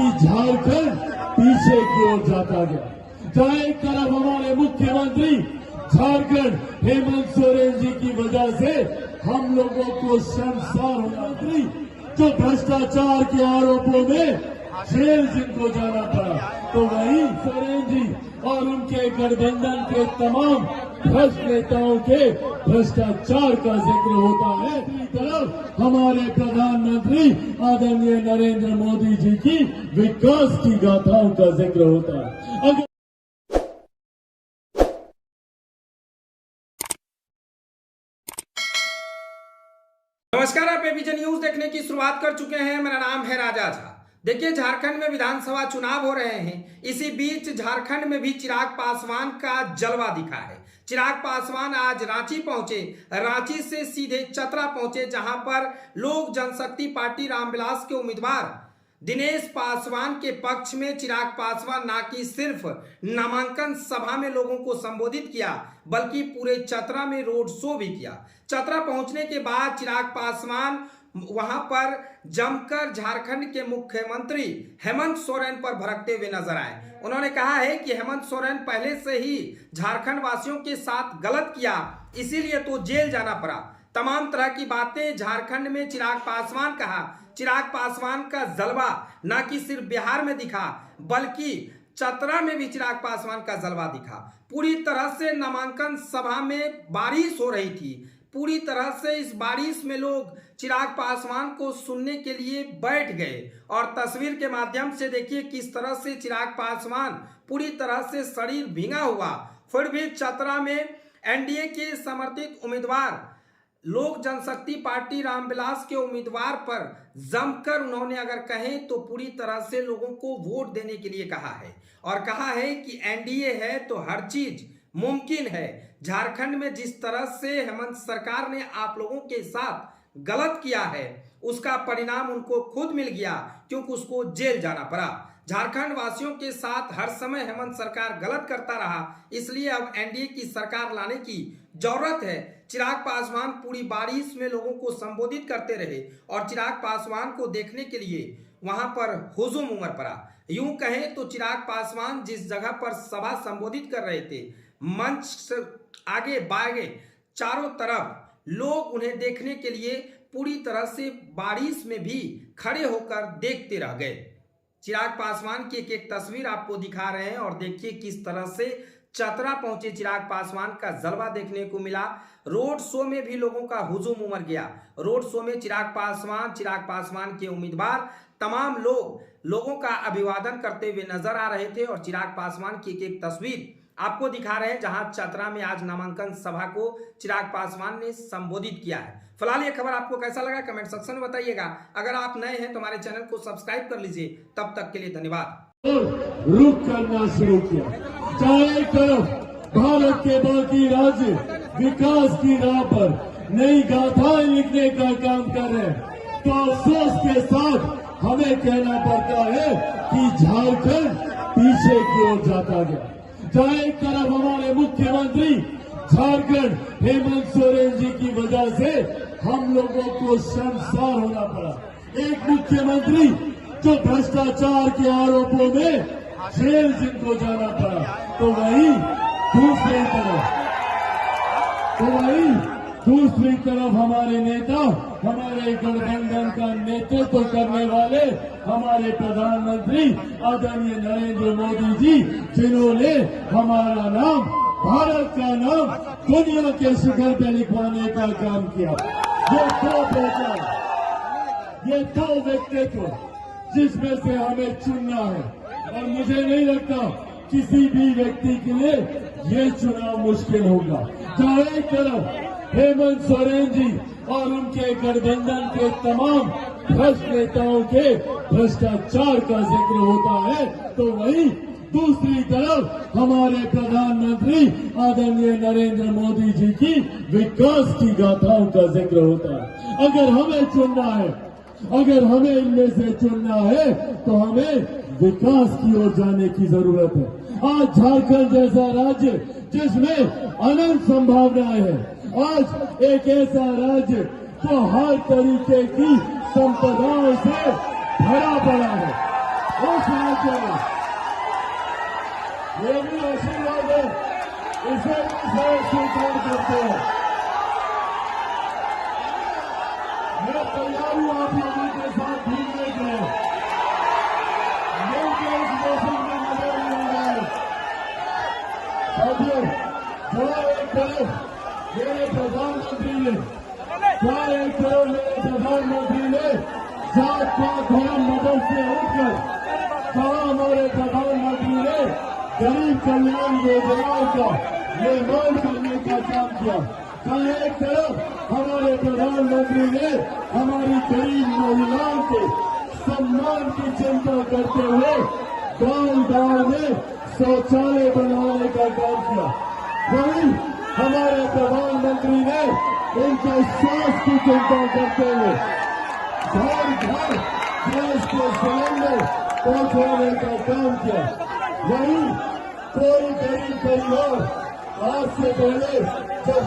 कि झारखंड पीछे की ओर जाता गया। जहां एक तरफ हमारे मुख्यमंत्री झारखंड हेमंत सोरेन जी की वजह से हम लोगों को शर्मसार मंत्री जो भ्रष्टाचार के आरोपों में जेल जिनको जाना पड़ा, तो वही सोरेन जी और उनके गठबंधन के तमाम भ्रष्ट नेताओं के भ्रष्टाचार का जिक्र होता है। दूसरी तरफ हमारे प्रधानमंत्री आदरणीय नरेंद्र मोदी जी की विकास की गाथाओं का जिक्र होता है। नमस्कार, आप एबीपी न्यूज देखने की शुरुआत कर चुके हैं। मेरा नाम है राजा झा। देखिए, झारखंड में विधानसभा चुनाव हो रहे हैं। इसी बीच झारखंड में भी चिराग पासवान का जलवा दिखा है। चिराग पासवान आज रांची पहुंचे, रांची से सीधे चतरा पहुंचे, जहां पर लोक जनशक्ति पार्टी रामविलास के उम्मीदवार दिनेश पासवान के पक्ष में चिराग पासवान ना कि सिर्फ नामांकन सभा में लोगों को संबोधित किया, बल्कि पूरे चतरा में रोड शो भी किया। चतरा पहुंचने के बाद चिराग पासवान वहां पर जमकर झारखंड के मुख्यमंत्री हेमंत सोरेन पर भड़कते हुए नजर आए। उन्होंने कहा है कि हेमंत सोरेन पहले से ही झारखंड वासियों के साथ गलत किया, इसीलिए तो जेल जाना पड़ा। तमाम तरह की बातें झारखंड में चिराग पासवान कहा। चिराग पासवान का जलवा न कि सिर्फ बिहार में दिखा, बल्कि चतरा में भी चिराग पासवान का जलवा दिखा। पूरी तरह से नामांकन सभा में बारिश हो रही थी। पूरी तरह से इस बारिश में लोग चिराग पासवान को सुनने के लिए बैठ गए और तस्वीर के माध्यम से देखिए किस तरह से चिराग पासवान पूरी तरह से शरीर भींगा हुआ, फिर भी चतरा में एनडीए के समर्थित उम्मीदवार लोक जनशक्ति पार्टी रामविलास के उम्मीदवार पर जमकर उन्होंने अगर कहें तो पूरी तरह से लोगों को वोट देने के लिए कहा है और कहा है कि एनडीए है तो हर चीज मुमकिन है। झारखंड में जिस तरह से हेमंत सरकार ने आप लोगों के साथ गलत किया है, उसका परिणाम उनको खुद मिल गया, क्योंकि उसको जेल जाना पड़ा। झारखंड वासियों के साथ हर समय हेमंत सरकार गलत करता रहा, इसलिए अब एनडीए की सरकार लाने की जरूरत है। चिराग पासवान पूरी बारिश में लोगों को संबोधित करते रहे और चिराग पासवान को देखने के लिए वहां पर हुजूम उमड़ पड़ा। यूं कहें तो चिराग पासवान जिस जगह पर सभा संबोधित कर रहे थे, मंच से आगे बागे चारों तरफ लोग उन्हें देखने के लिए पूरी तरह से बारिश में भी खड़े होकर देखते रह गए। चिराग पासवान की एक तस्वीर आपको दिखा रहे हैं और देखिए किस तरह से चतरा पहुंचे चिराग पासवान का जलवा देखने को मिला। रोड शो में भी लोगों का हुजूम उमड़ गया। रोड शो में चिराग पासवान के उम्मीदवार तमाम लोगों का अभिवादन करते हुए नजर आ रहे थे और चिराग पासवान की एक तस्वीर आपको दिखा रहे हैं, जहां चतरा में आज नामांकन सभा को चिराग पासवान ने संबोधित किया है। फिलहाल ये खबर आपको कैसा लगा कमेंट सेक्शन में बताइएगा। अगर आप नए हैं तो हमारे चैनल को सब्सक्राइब कर लीजिए। तब तक के लिए धन्यवाद। रुक करना शुरू किया। चाहे तरफ भारत के बाकी राज्य विकास की राह पर नई गाथाएं लिखने का काम कर रहे हैं, तो अफसोस के साथ हमें कहना पड़ता है कि झारखंड पीछे की ओर जाता गया। जहां एक तरफ हमारे मुख्यमंत्री झारखंड हेमंत सोरेन जी की वजह से हम लोगों को शर्मसार होना पड़ा। एक मुख्यमंत्री जो भ्रष्टाचार के आरोपों में जेल जिनको जाना पड़ा, तो वही दूसरी तरफ हमारे नेता, हमारे गठबंधन का नेतृत्व करने वाले हमारे प्रधानमंत्री आदरणीय नरेंद्र मोदी जी, जिन्होंने हमारा नाम, भारत का नाम दुनिया के शिखर पे लिखवाने का काम किया। ये दो व्यक्तित्व जिसमें से हमें चुनना है, और मुझे नहीं लगता किसी भी व्यक्ति के लिए ये चुनाव मुश्किल होगा। जहां एक तरफ हेमंत सोरेन जी और उनके गठबंधन के तमाम भ्रष्ट नेताओं के भ्रष्टाचार का जिक्र होता है, तो वही दूसरी तरफ हमारे प्रधानमंत्री आदरणीय नरेंद्र मोदी जी की विकास की गाथाओं का जिक्र होता है। अगर हमें चुनना है, अगर हमें इनमें से चुनना है, तो हमें विकास की ओर जाने की जरूरत है। आज झारखंड जैसा राज्य जिसमें अनंत संभावनाएं हैं, आज एक ऐसा राज्य जो हर तरीके की संपदाओं से भरा पड़ा है, उस राज्य में। ये भी आशीर्वाद है, इसे भी स्वीकार करते हैं। मैं तैयार हूं आप लोगों के साथ घूमने के लिए, मिलकर इस मौसम में मजा लेना है। साथियों, जहाँ एक तरफ मेरे प्रधानमंत्री ने जात पात धर्म मदद से उठकर कहा, हमारे प्रधानमंत्री ने गरीब कल्याण योजनाओं का निर्माण करने का काम किया। कल एक तरफ हमारे प्रधानमंत्री ने हमारी गरीब महिलाओं के सम्मान की चिंता करते हुए गांव-गांव में शौचालय बनाने का काम किया। वहीं हमारे प्रधानमंत्री ने उनके स्वास्थ्य की चिंता करते हुए घर घर गैस के सिलेंडर पहुंचाने का काम किया। वहीं कोई गरीब परिवार आज से पहले जब